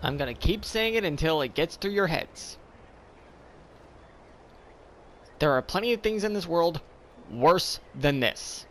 I'm gonna keep saying it until it gets through your heads. There are plenty of things in this world worse than this.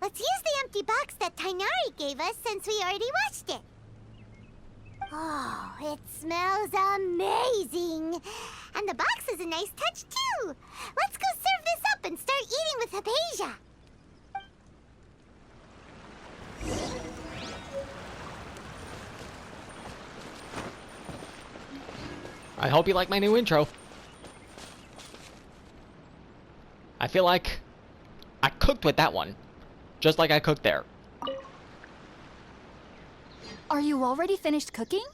Let's use the empty box that Tainari gave us since we already washed it. Oh, it smells amazing. And the box is a nice touch, too. Let's go serve this up and start eating with Hypatia. I hope you like my new intro. I feel like I cooked with that one, just like I cooked there. Are you already finished cooking?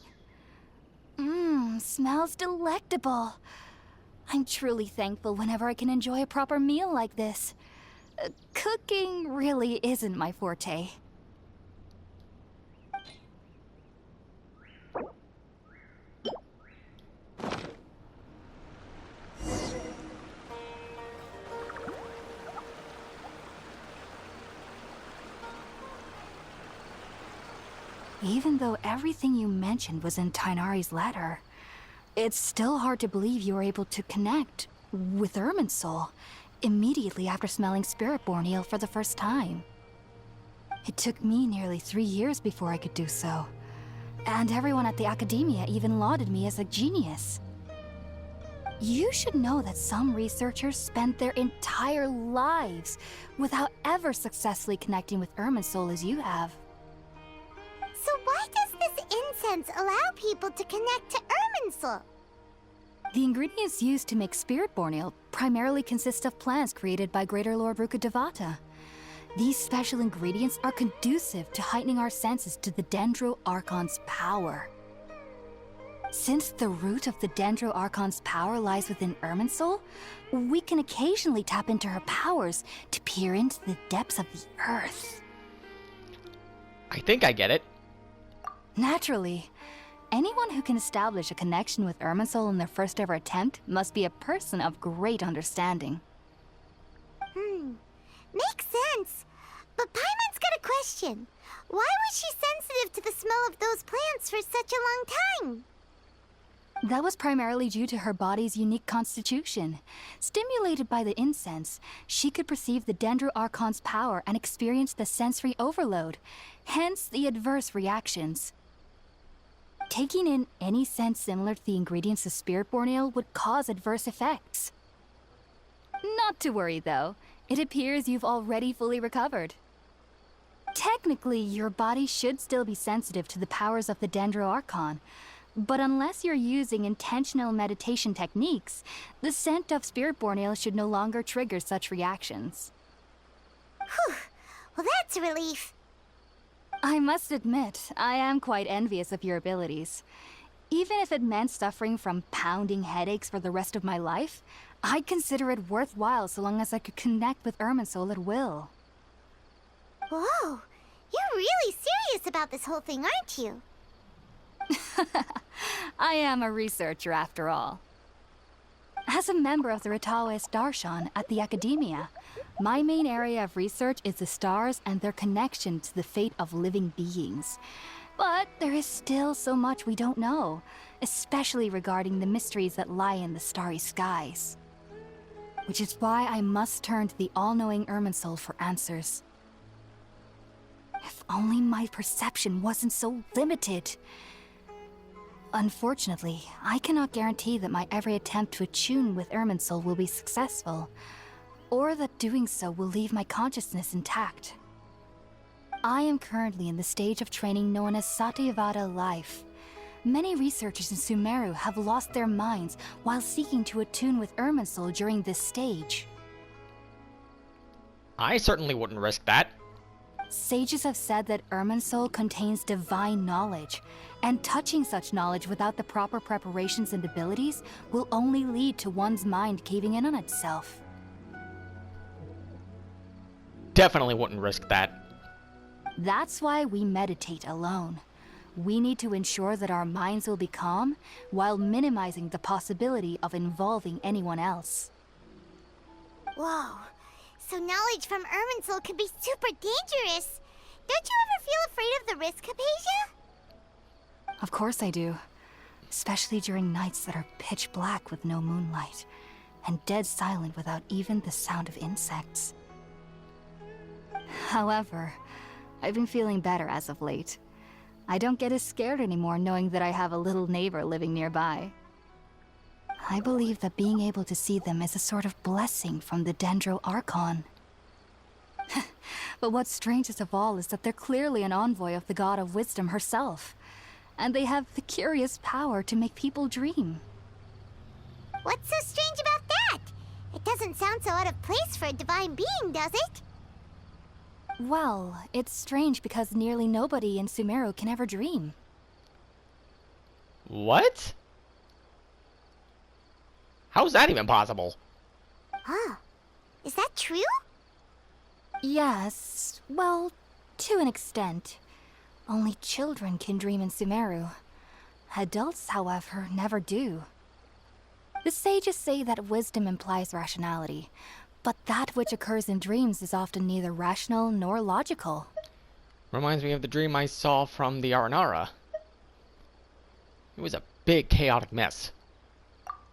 Smells delectable. I'm truly thankful whenever I can enjoy a proper meal like this. Cooking really isn't my forte. Even though everything you mentioned was in Tainari's letter, it's still hard to believe you were able to connect with Irminsul immediately after smelling Spiritborn eel for the first time. It took me nearly 3 years before I could do so, and everyone at the Academia even lauded me as a genius. You should know that some researchers spent their entire lives without ever successfully connecting with Irminsul as you have. So why does this incense allow people to connect to Irminsul? The ingredients used to make Spiritborn ale primarily consist of plants created by Greater Lord Rukkhadevata. These special ingredients are conducive to heightening our senses to the Dendro Archon's power. Since the root of the Dendro Archon's power lies within Irminsul, we can occasionally tap into her powers to peer into the depths of the earth. I think I get it. Naturally. Anyone who can establish a connection with Irminsul in their first ever attempt must be a person of great understanding. Makes sense. But Paimon's got a question. Why was she sensitive to the smell of those plants for such a long time? That was primarily due to her body's unique constitution. Stimulated by the incense, she could perceive the Dendro Archon's power and experience the sensory overload, hence the adverse reactions. Taking in any scent similar to the ingredients of Spiritborn ale would cause adverse effects. Not to worry, though. It appears you've already fully recovered. Technically, your body should still be sensitive to the powers of the Dendro Archon. But unless you're using intentional meditation techniques, the scent of spirit-born ale should no longer trigger such reactions. Whew. Well, that's a relief. I must admit, I am quite envious of your abilities. Even if it meant suffering from pounding headaches for the rest of my life, I'd consider it worthwhile so long as I could connect with Irminsul at will. Whoa, you're really serious about this whole thing, aren't you? I am a researcher after all. As a member of the Lord Archon at the Academia, my main area of research is the stars and their connection to the fate of living beings. But there is still so much we don't know, especially regarding the mysteries that lie in the starry skies. Which is why I must turn to the all-knowing Irminsul for answers. If only my perception wasn't so limited. Unfortunately, I cannot guarantee that my every attempt to attune with Irminsul will be successful, or that doing so will leave my consciousness intact. I am currently in the stage of training known as Satyavada life. Many researchers in Sumeru have lost their minds while seeking to attune with Irminsul during this stage. I certainly wouldn't risk that. Sages have said that Irminsul contains divine knowledge, and touching such knowledge without the proper preparations and abilities will only lead to one's mind caving in on itself. Definitely wouldn't risk that. That's why we meditate alone. We need to ensure that our minds will be calm while minimizing the possibility of involving anyone else. Whoa, so knowledge from Irminsul can be super dangerous. Don't you ever feel afraid of the risk, Hypatia? Of course I do. Especially during nights that are pitch black with no moonlight, and dead silent without even the sound of insects. However, I've been feeling better as of late. I don't get as scared anymore knowing that I have a little neighbor living nearby. I believe that being able to see them is a sort of blessing from the Dendro Archon. But what's strangest of all is that they're clearly an envoy of the God of Wisdom herself. And they have the curious power to make people dream. What's so strange about that? It doesn't sound so out of place for a divine being, does it? Well, it's strange because nearly nobody in Sumeru can ever dream. What? How's that even possible? Huh. Is that true? Yes, well, to an extent. Only children can dream in Sumeru. Adults, however, never do. The sages say that wisdom implies rationality, but that which occurs in dreams is often neither rational nor logical. Reminds me of the dream I saw from the Aranara. It was a big chaotic mess.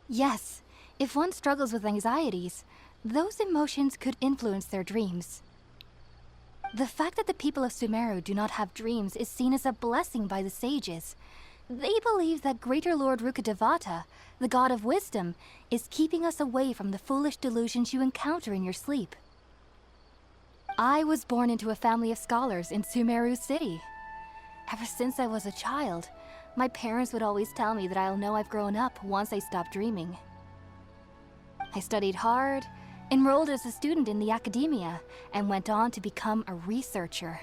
Yes, if one struggles with anxieties, those emotions could influence their dreams. The fact that the people of Sumeru do not have dreams is seen as a blessing by the sages. They believe that Greater Lord Rukkhadevata, the god of wisdom, is keeping us away from the foolish delusions you encounter in your sleep. I was born into a family of scholars in Sumeru City. Ever since I was a child, my parents would always tell me that I'll know I've grown up once I stop dreaming. I studied hard, enrolled as a student in the Academia, and went on to become a researcher.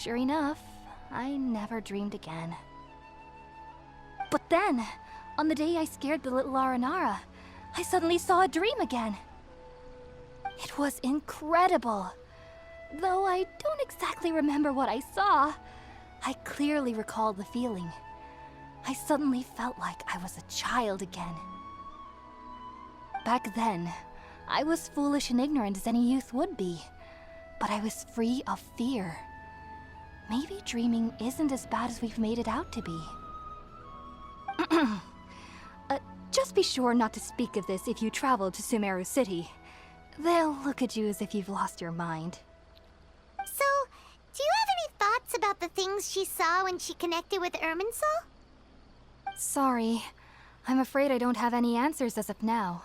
Sure enough, I never dreamed again. But then, on the day I scared the little Aranara, I suddenly saw a dream again. It was incredible. Though I don't exactly remember what I saw, I clearly recall the feeling. I suddenly felt like I was a child again. Back then, I was foolish and ignorant as any youth would be, but I was free of fear. Maybe dreaming isn't as bad as we've made it out to be. Just be sure not to speak of this if you travel to Sumeru City. They'll look at you as if you've lost your mind. So, do you have any thoughts about the things she saw when she connected with Irminsul? Sorry, I'm afraid I don't have any answers as of now.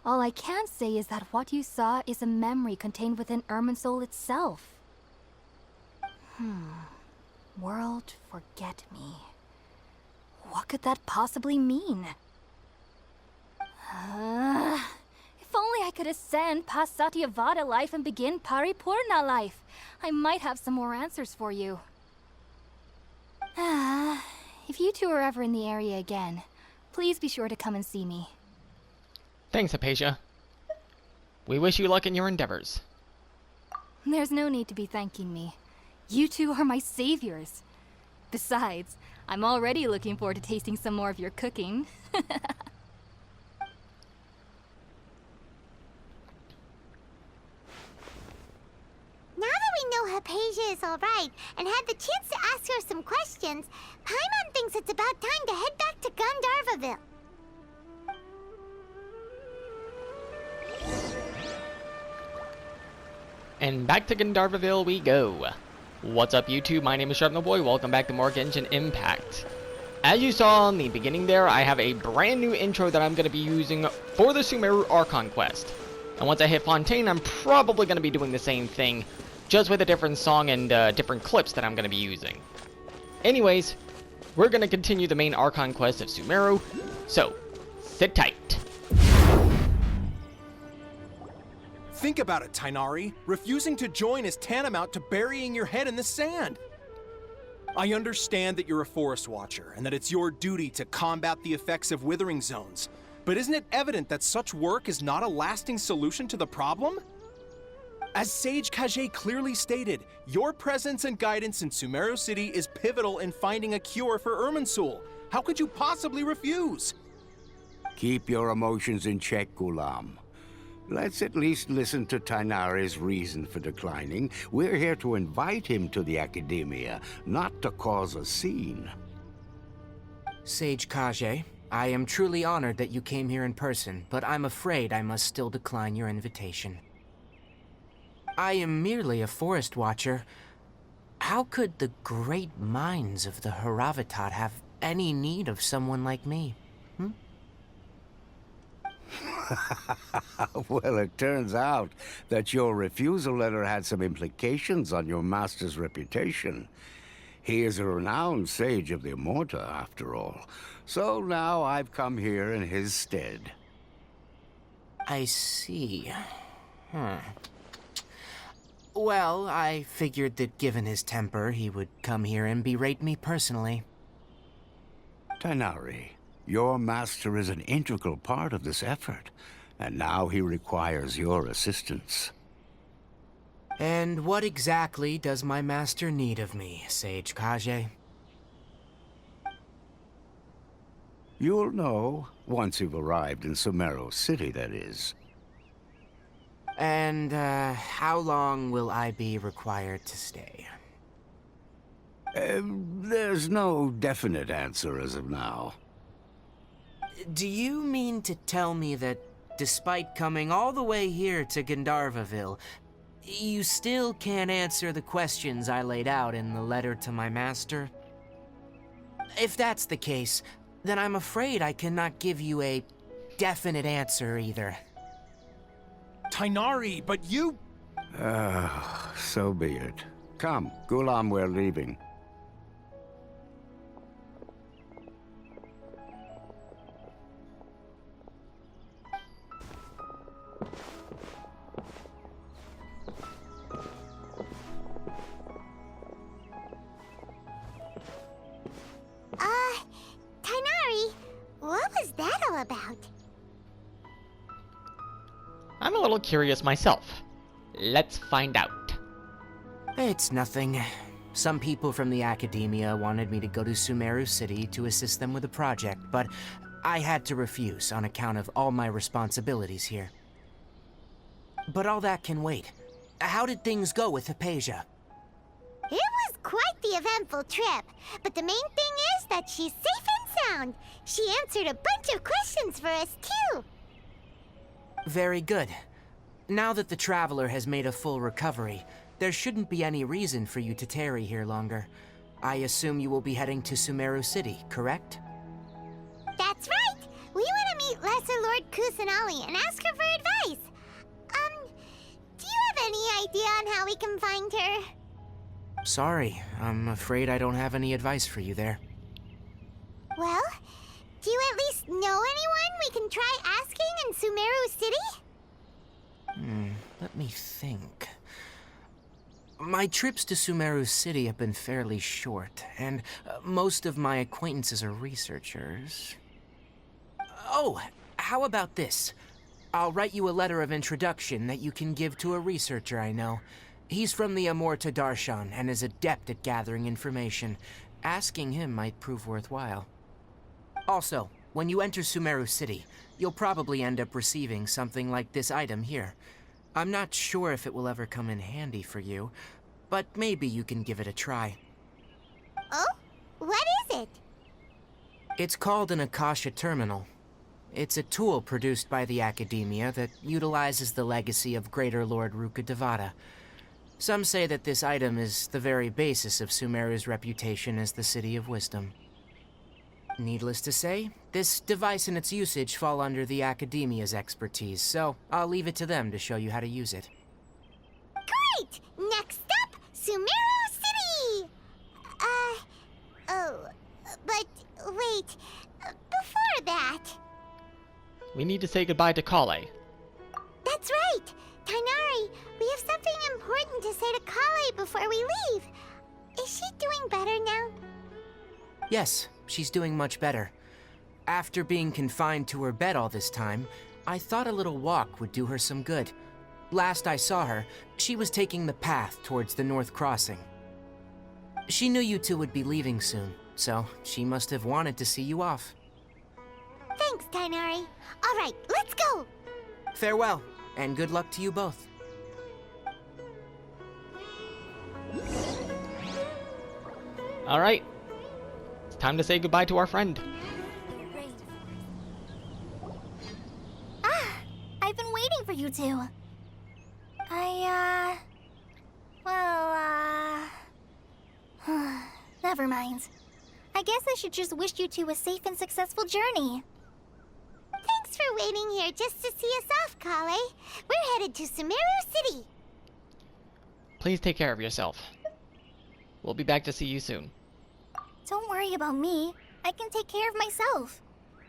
All I can say is that what you saw is a memory contained within Irminsul itself. World forget me. What could that possibly mean? If only I could ascend past Satyavada life and begin Paripurna life, I might have some more answers for you. If you two are ever in the area again, please be sure to come and see me. Thanks, Hypatia. We wish you luck in your endeavors. There's no need to be thanking me. You two are my saviors. Besides, I'm already looking forward to tasting some more of your cooking. Now that we know Hypatia is alright and had the chance to ask her some questions, Paimon thinks it's about time to head back to Gandharvaville. And back to Gandharvaville we go. What's up, YouTube? My name is Boy. Welcome back to more Genshin Impact. As you saw in the beginning there, I have a brand new intro that I'm going to be using for the Sumeru Archon quest. And once I hit Fontaine, I'm probably going to be doing the same thing, just with a different song and different clips that I'm going to be using. Anyways, we're going to continue the main Archon quest of Sumeru, so sit tight. Think about it, Tighnari. Refusing to join is tantamount to burying your head in the sand. I understand that you're a forest watcher and that it's your duty to combat the effects of withering zones. But isn't it evident that such work is not a lasting solution to the problem? As Sage Kage clearly stated, your presence and guidance in Sumeru City is pivotal in finding a cure for Irminsul. How could you possibly refuse? Keep your emotions in check, Gulam. Let's at least listen to Tighnari's reason for declining. We're here to invite him to the Academia, not to cause a scene. Sage Kage, I am truly honored that you came here in person, but I'm afraid I must still decline your invitation. I am merely a forest watcher. How could the great minds of the Haravatat have any need of someone like me? Well, it turns out that your refusal letter had some implications on your master's reputation. He is a renowned sage of the Immorta, after all. So now I've come here in his stead. I see. Well, I figured that given his temper, he would come here and berate me personally. Tighnari, your master is an integral part of this effort, and now he requires your assistance. And what exactly does my master need of me, Sage Kage? You'll know once you've arrived in Sumeru City, that is. And, how long will I be required to stay? There's no definite answer as of now. Do you mean to tell me that, despite coming all the way here to Gandharvaville, you still can't answer the questions I laid out in the letter to my master? If that's the case, then I'm afraid I cannot give you a definite answer either. Tighnari, but you... So be it. Come, Gulam, we're leaving. Tighnari, what was that all about? I'm a little curious myself. Let's find out. It's nothing. Some people from the Academia wanted me to go to Sumeru City to assist them with a project, but I had to refuse on account of all my responsibilities here. But all that can wait. How did things go with Hypatia? It was quite the eventful trip, but the main thing is that she's safe and sound. She answered a bunch of questions for us, too. Very good. Now that the Traveler has made a full recovery, there shouldn't be any reason for you to tarry here longer. I assume you will be heading to Sumeru City, correct? That's right. We want to meet Lesser Lord Lord Kusanali and ask her for advice. Do you have any idea on how we can find her? Sorry, I'm afraid I don't have any advice for you there. Well, do you at least know anyone we can try asking in Sumeru City? Let me think. My trips to Sumeru City have been fairly short, and most of my acquaintances are researchers. Oh, how about this? I'll write you a letter of introduction that you can give to a researcher I know. He's from the Lord Archon and is adept at gathering information. Asking him might prove worthwhile. Also, when you enter Sumeru City, you'll probably end up receiving something like this item here. I'm not sure if it will ever come in handy for you, but maybe you can give it a try. Oh? What is it? It's called an Akasha Terminal. It's a tool produced by the Academia that utilizes the legacy of Greater Lord Rukkhadevata. Some say that this item is the very basis of Sumeru's reputation as the City of Wisdom. Needless to say, this device and its usage fall under the Academia's expertise, so I'll leave it to them to show you how to use it. Great! Next up, Sumeru City! But wait, before that... We need to say goodbye to Kale. That's right! Tainari, we have something important to say to Kale before we leave. Is she doing better now? Yes, she's doing much better. After being confined to her bed all this time, I thought a little walk would do her some good. Last I saw her, she was taking the path towards the North Crossing. She knew you two would be leaving soon, so she must have wanted to see you off. Thanks, Tainari. All right, let's go! Farewell, and good luck to you both. Alright. It's time to say goodbye to our friend. I've been waiting for you two. Never mind. I guess I should just wish you two a safe and successful journey. Thanks for waiting here just to see us off, Kale. We're headed to Sumeru City. Please take care of yourself. We'll be back to see you soon. Don't worry about me. I can take care of myself.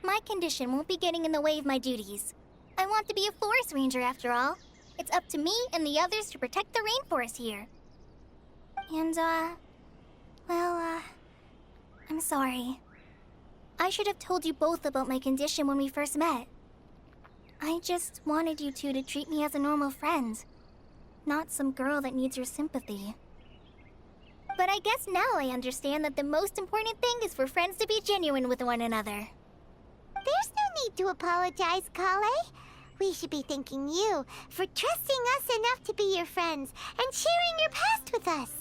My condition won't be getting in the way of my duties. I want to be a forest ranger after all. It's up to me and the others to protect the rainforest here. And, I'm sorry. I should have told you both about my condition when we first met. I just wanted you two to treat me as a normal friend, not some girl that needs your sympathy. But I guess now I understand that the most important thing is for friends to be genuine with one another. There's no need to apologize, Kale. We should be thanking you for trusting us enough to be your friends and sharing your past with us.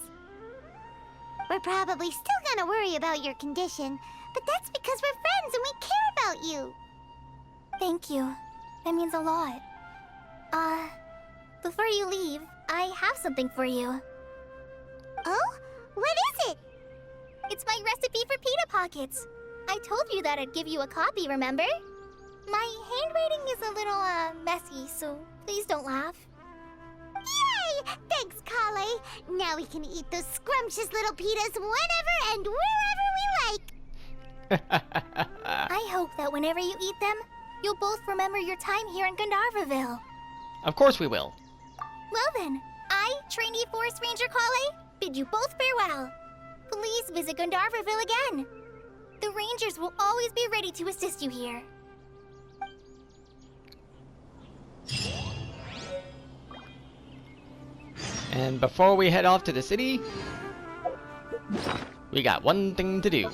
We're probably still gonna worry about your condition, but that's because we're friends and we care about you. Thank you. That means a lot. Before you leave, I have something for you. Oh? What is it? It's my recipe for pita pockets. I told you that I'd give you a copy, remember? My handwriting is a little, messy, so please don't laugh. Yay! Thanks, Kale. Now we can eat those scrumptious little pitas whenever and wherever we like. I hope that whenever you eat them, you'll both remember your time here in Gandharvaville. Of course we will. Well then, I, trainee Forest Ranger Kale, bid you both farewell. Please visit Gandharvaville again. The Rangers will always be ready to assist you here. And before we head off to the city, we got one thing to do.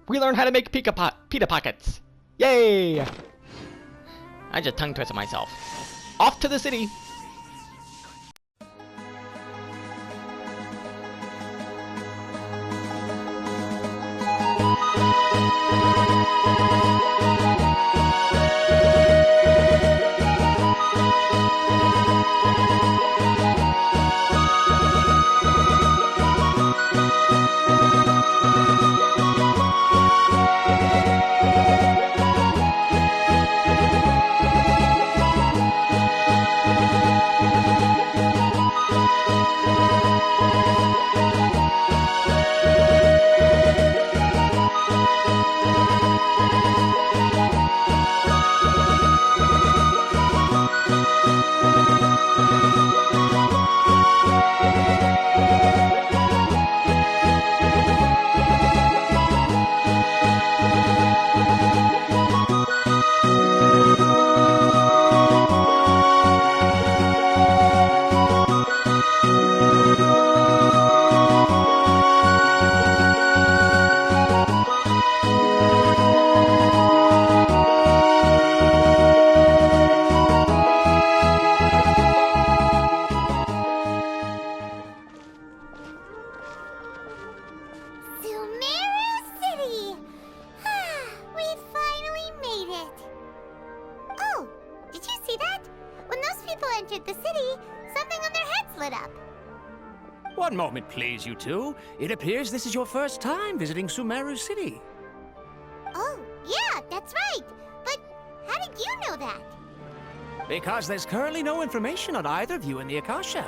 We learned how to make pita pockets. Yay! I just tongue twisted myself. Off to the city. Sumeru City! We finally made it! Oh, did you see that? When those people entered the city, something on their heads lit up. One moment, please, you two. It appears this is your first time visiting Sumeru City. Oh, yeah, that's right. But how did you know that? Because there's currently no information on either of you in the Akasha.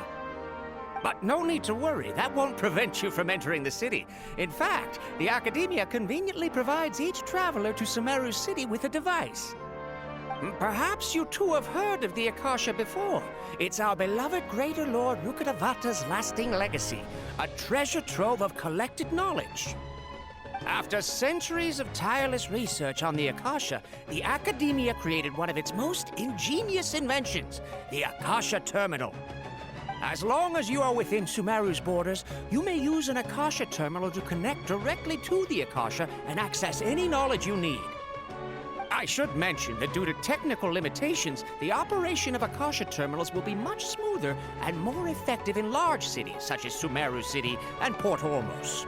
But no need to worry, that won't prevent you from entering the city. In fact, the Academia conveniently provides each traveler to Sumeru City with a device. Perhaps you two have heard of the Akasha before. It's our beloved Greater Lord Rukkhadevata's lasting legacy, a treasure trove of collected knowledge. After centuries of tireless research on the Akasha, the Academia created one of its most ingenious inventions, the Akasha Terminal. As long as you are within Sumeru's borders, you may use an Akasha terminal to connect directly to the Akasha and access any knowledge you need. I should mention that due to technical limitations, the operation of Akasha terminals will be much smoother and more effective in large cities such as Sumeru City and Port Ormos.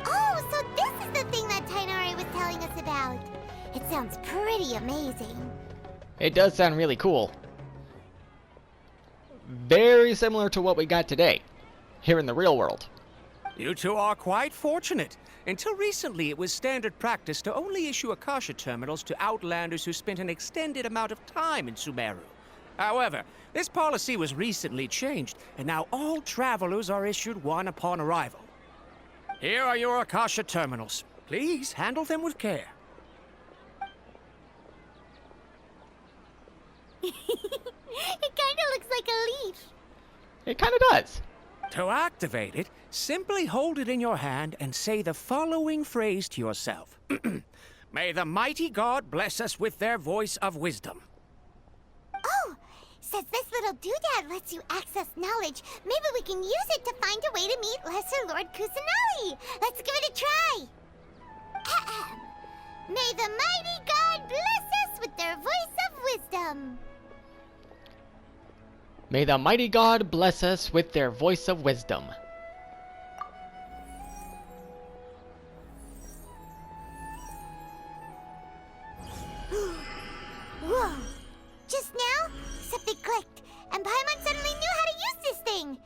Oh, so this is the thing that Tainari was telling us about. It sounds pretty amazing. It does sound really cool. Very similar to what we got today, here in the real world. You two are quite fortunate. Until recently, it was standard practice to only issue Akasha terminals to outlanders who spent an extended amount of time in Sumeru. However, this policy was recently changed, and now all travelers are issued one upon arrival. Here are your Akasha terminals. Please handle them with care. It kind of looks like a leaf. It kind of does. To activate it, simply hold it in your hand and say the following phrase to yourself. May the mighty God bless us with their voice of wisdom. Oh, since this little doodad lets you access knowledge, maybe we can use it to find a way to meet Lesser Lord Kusanali. Let's give it a try. Ahem. May the mighty God bless us with their voice of wisdom. May the mighty God bless us with their voice of wisdom. Whoa! Just now, something clicked, and Paimon suddenly knew how to use this thing.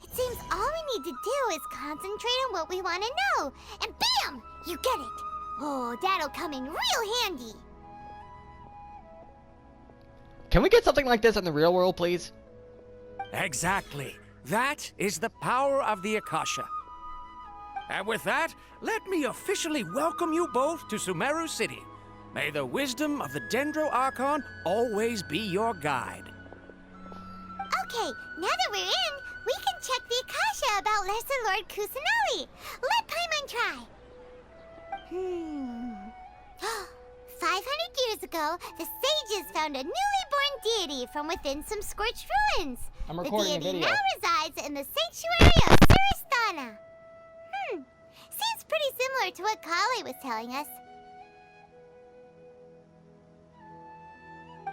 It seems all we need to do is concentrate on what we want to know, and bam! You get it. Oh, that'll come in real handy. Can we get something like this in the real world, please? Exactly. That is the power of the Akasha. And with that, let me officially welcome you both to Sumeru City. May the wisdom of the Dendro Archon always be your guide. Okay, now that we're in, we can check the Akasha about Lesser Lord Kusanali. Let Paimon try. 500 years ago, the sages found a newly born deity from within some scorched ruins. I'm recording a the deity video. now resides in the sanctuary of Suristana. Seems pretty similar to what Kali was telling us.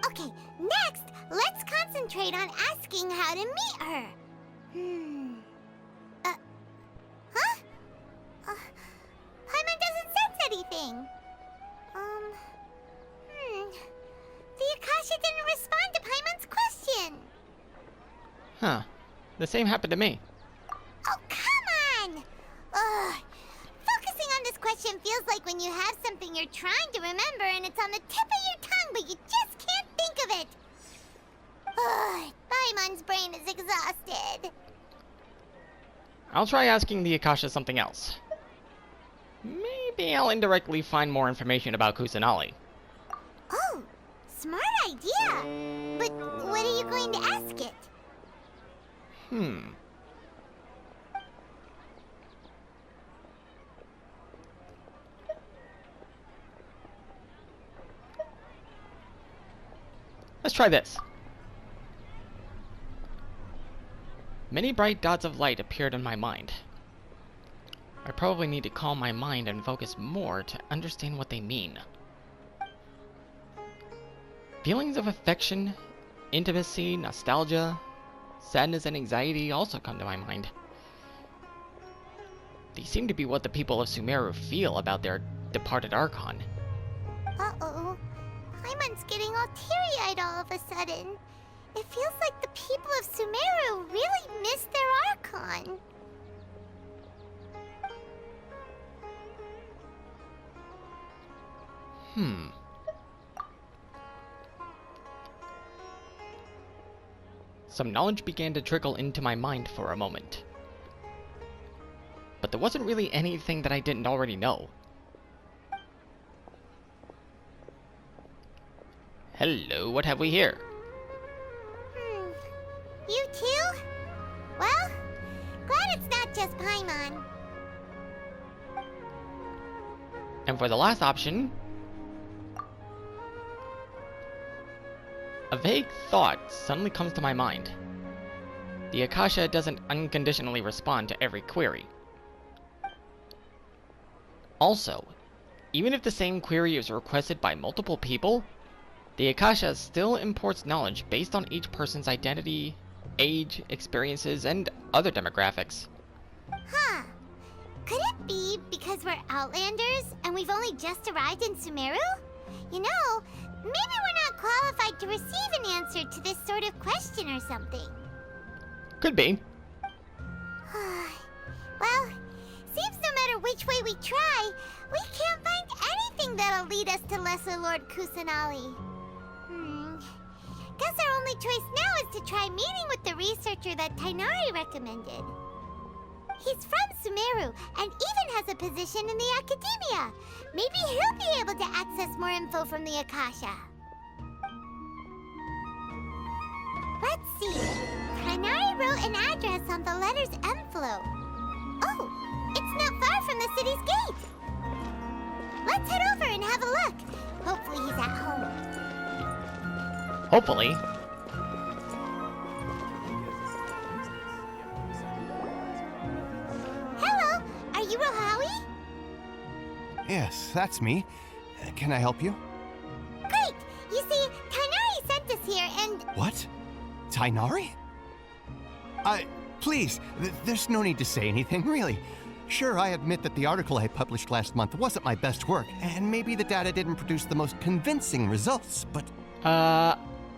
Okay, next, let's concentrate on asking how to meet her. Paimon doesn't sense anything. The Akasha didn't respond to Paimon's question. Huh. The same happened to me. Oh, come on! Ugh. Focusing on this question feels like when you have something you're you're trying to remember and it's on the tip of your tongue, but you just can't think of it. Ugh, Paimon's brain is exhausted. I'll try asking the Akasha something else. Maybe I'll indirectly find more information about Kusanali. Oh, smart idea. But what are you going to ask it? Let's try this. Many bright dots of light appeared in my mind. I probably need to calm my mind and focus more to understand what they mean. Feelings of affection, intimacy, nostalgia, sadness, and anxiety also come to my mind. These seem to be what the people of Sumeru feel about their departed Archon. Uh-oh. Paimon's getting all teary-eyed all of a sudden. It feels like the people of Sumeru really miss their Archon. Some knowledge began to trickle into my mind for a moment. But there wasn't really anything that I didn't already know. Hello, what have we here? You too? Well, glad it's not just Paimon. And for the last option, a vague thought suddenly comes to my mind. The Akasha doesn't unconditionally respond to every query. Also, even if the same query is requested by multiple people, the Akasha still imports knowledge based on each person's identity, age, experiences, and other demographics. Huh. Could it be because we're Outlanders and we've only just arrived in Sumeru? You know, maybe we're not qualified to receive an answer to this sort of question or something. Could be. Well, seems no matter which way we try, we can't find anything that'll lead us to Lesser Lord Kusanali. Guess our only choice now is to try meeting with the researcher that Tighnari recommended. He's from Sumeru and even has a position in the Academia. Maybe he'll be able to access more info from the Akasha. Let's see. Tighnari wrote an address on the letter's envelope. Oh, it's not far from the city's gate. Let's head over and have a look. Hopefully he's at home. Hopefully. Hello, are you Rohawi? Yes, that's me. Can I help you? Great! You see, Tighnari sent us here and... What? Tighnari? Please, there's no need to say anything, really. Sure, I admit that the article I published last month wasn't my best work, and maybe the data didn't produce the most convincing results, but...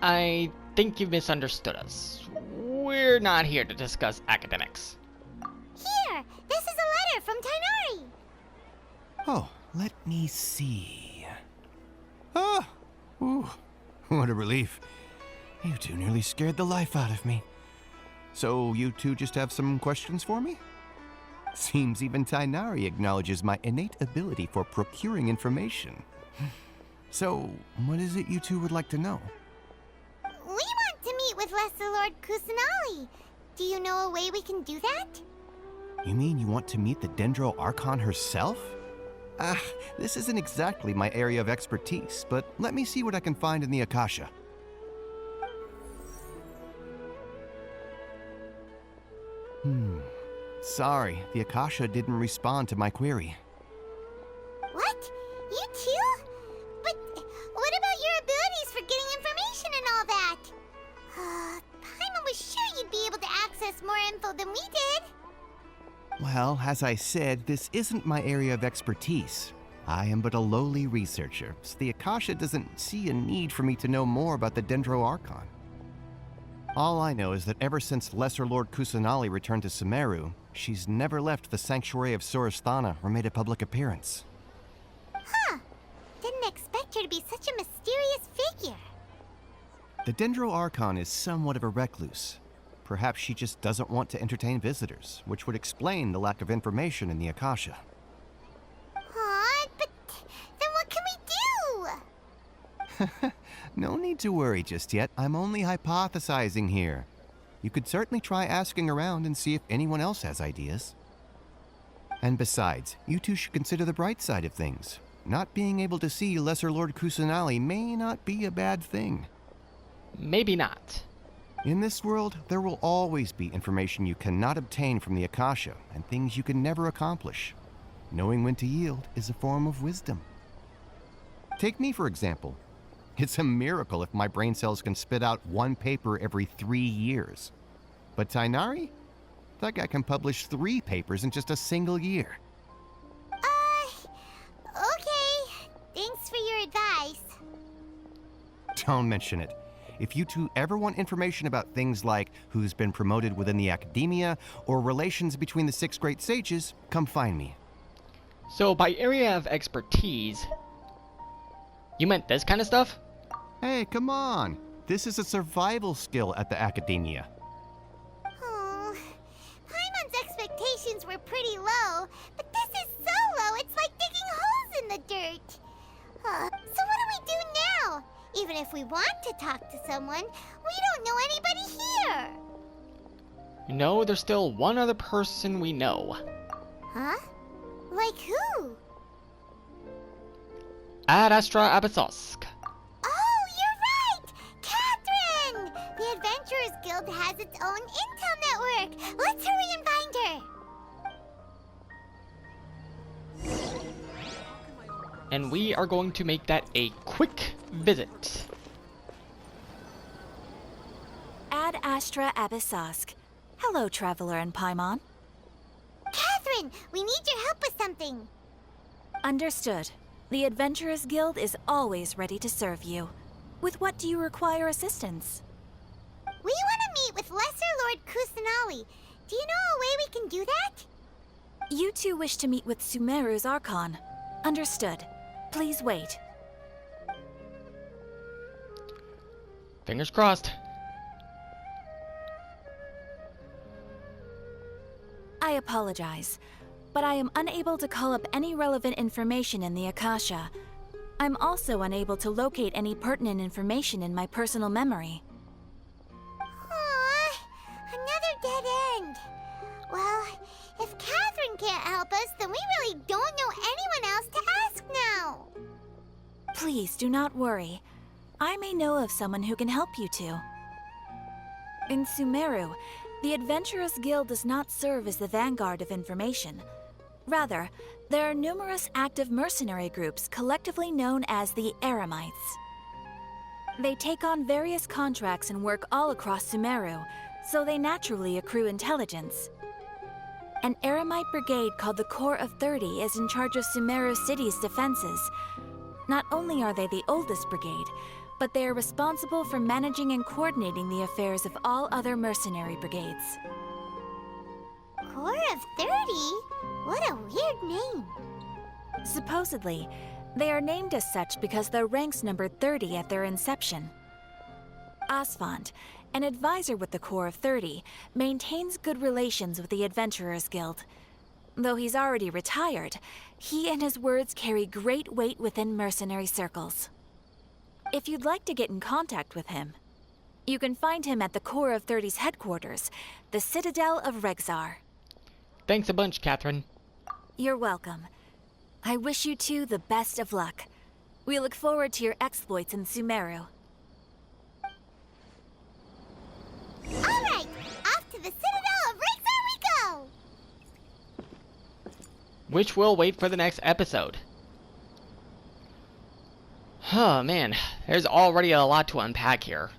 I think you misunderstood us. We're not here to discuss academics. Here! This is a letter from Tighnari! Oh, let me see. Ah! Ooh, what a relief. You two nearly scared the life out of me. So, you two just have some questions for me? Seems even Tighnari acknowledges my innate ability for procuring information. So, what is it you two would like to know? We want to meet with Lesser Lord Kusanali. Do you know a way we can do that? You mean you want to meet the Dendro Archon herself? This isn't exactly my area of expertise, but let me see what I can find in the Akasha. Sorry, the Akasha didn't respond to my query. What? You too? But what about your abilities for getting information and all that? Paimon was sure you'd be able to access more info than we did. Well, as I said, this isn't my area of expertise. I am but a lowly researcher, so the Akasha doesn't see a need for me to know more about the Dendro Archon. All I know is that ever since Lesser Lord Kusanali returned to Sumeru, she's never left the Sanctuary of Sorasthana or made a public appearance. Huh. Watcher to be such a mysterious figure? The Dendro Archon is somewhat of a recluse. Perhaps she just doesn't want to entertain visitors, which would explain the lack of information in the Akasha. Aw, but then what can we do? No need to worry just yet. I'm only hypothesizing here. You could certainly try asking around and see if anyone else has ideas. And besides, you two should consider the bright side of things. Not being able to see Lesser Lord Kusanali may not be a bad thing. Maybe not. In this world, there will always be information you cannot obtain from the Akasha and things you can never accomplish. Knowing when to yield is a form of wisdom. Take me, for example. It's a miracle if my brain cells can spit out one paper every 3 years. But Tighnari? That guy can publish 3 papers in just a single year. Okay. Thanks for your advice. Don't mention it. If you two ever want information about things like who's been promoted within the academia or relations between the 6 great sages, come find me. So by area of expertise, you meant this kind of stuff? Hey, come on. This is a survival skill at the academia. Oh, Paimon's expectations were pretty low, but this is so low it's like digging holes in the dirt. So what do we do now? Even if we want to talk to someone, we don't know anybody here. You know, there's still one other person we know. Huh? Like who? Ad Astra Abyssosque. Oh, you're right! Catherine! The Adventurers Guild has its own intel network. Let's hurry and find her. And we are going to make that a quick visit. Ad Astra Abyssosque. Hello, Traveler and Paimon. Catherine, we need your help with something. Understood. The Adventurers Guild is always ready to serve you. With what do you require assistance? We want to meet with Lesser Lord Kusanali. Do you know a way we can do that? You two wish to meet with Sumeru's Archon. Understood. Please wait. Fingers crossed. I apologize, but I am unable to call up any relevant information in the Akasha. I'm also unable to locate any pertinent information in my personal memory. Aww, another dead end. Well, if Catherine can't help us, then we really don't know anyone else to ask now. Please do not worry. I may know of someone who can help you two. In Sumeru, the Adventurers Guild does not serve as the vanguard of information. Rather, there are numerous active mercenary groups collectively known as the Eremites. They take on various contracts and work all across Sumeru, so they naturally accrue intelligence. An Eremite brigade called the Corps of 30 is in charge of Sumeru City's defenses. Not only are they the oldest brigade, but they are responsible for managing and coordinating the affairs of all other mercenary brigades. Corps of 30? What a weird name. Supposedly, they are named as such because their ranks numbered 30 at their inception. Asfand, an advisor with the Corps of 30, maintains good relations with the Adventurers Guild. Though he's already retired, he and his words carry great weight within mercenary circles. If you'd like to get in contact with him, you can find him at the Corps of 30's headquarters, the Citadel of Rexar. Thanks a bunch, Catherine. You're welcome. I wish you two the best of luck. We look forward to your exploits in Sumeru. Alright, off to the Citadel of Rexar we go! Which will wait for the next episode. Oh man, there's already a lot to unpack here.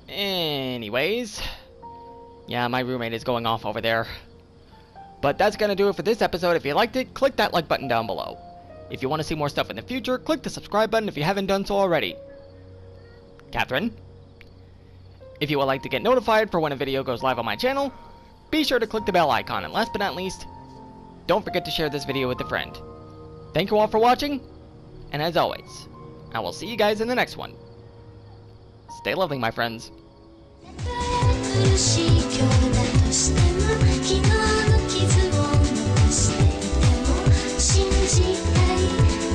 Anyways, yeah, my roommate is going off over there. But that's gonna do it for this episode. If you liked it, click that like button down below. If you want to see more stuff in the future, click the subscribe button if you haven't done so already. Catherine? If you would like to get notified for when a video goes live on my channel, be sure to click the bell icon, and last but not least, don't forget to share this video with a friend. Thank you all for watching, and as always, I will see you guys in the next one. Stay lovely, my friends. 苦しい今日だとしても昨日の傷を残していても信じたい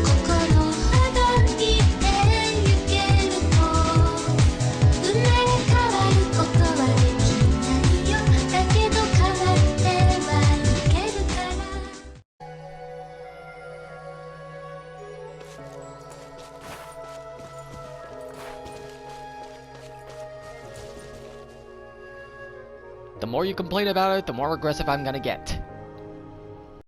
心ほどにてゆけると生まれ変わることはできないよだけど変わってはいけるから The more you complain about it, the more aggressive I'm gonna get.